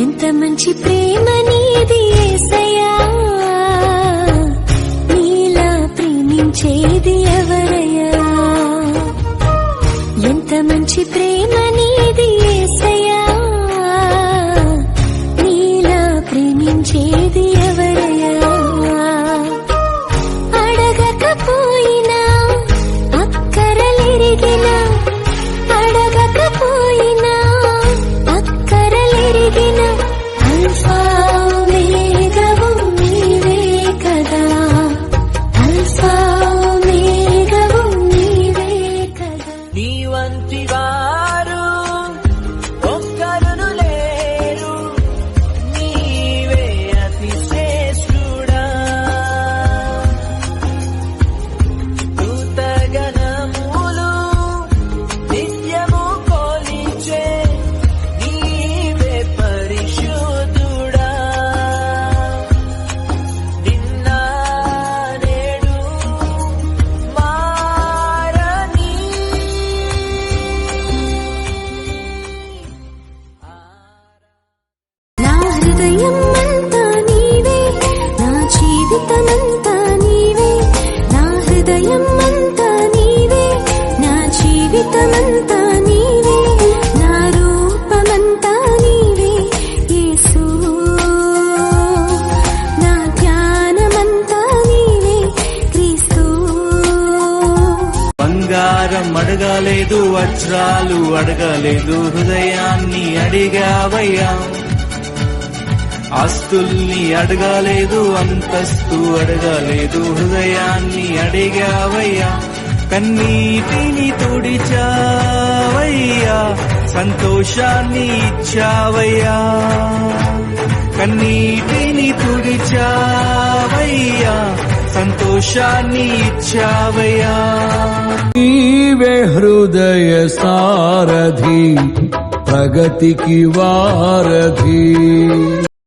ఎంత మంచి ప్రేమ నీది యేసయ్యా, నీలా ప్రేమించేది ఎవరయ్యా. ఎంత మంచి ప్రేమ నీది యేసయ్యా, నీలా ప్రేమించేది ఎవరయ్యా. అడగకపోయినా అక్కరలెరిగినా, అడగకపోయినా అక్కరలెరిగిన అల్ఫా ఓమేగావు నీవే కదా, అల్ఫా ఓమేగావు నీవే కదా. నీ వంటి వారు ఒక్కరును లేరు, నీవే అతి శ్రేష్ఠుడా. దూతగణములు నిత్యము కొలిచే నీవే పరిశుద్ధుడా. నిన్న నేడు మారని నా హృదయం అంతా నీవే, నా జీవితమంతా నీవే. నా హృదయం అంతా నీవే, నా జీవితమంతా నీవే. నా రూపమంతా నీవే యేసు, నా ధ్యానమంతా నీవే క్రీస్తు. బంగారం అడగలేదు, వజ్రాలు అడగలేదు, హృదయాన్ని అడిగావయ్యా. ఆస్తుల్ని అడగలేదు, అంతస్తు అడగలేదు, హృదయాన్ని అడిగావయ్యా. కన్నీటిని తుడిచావయ్యా, సంతోషాన్ని ఇచ్చావయ్యా. కన్నీటిని తుడిచావయ్యా, సంతోషాన్ని ఇచ్చావయ్యా. నీవే హృదయ సారథి, ప్రగతికి వారధి.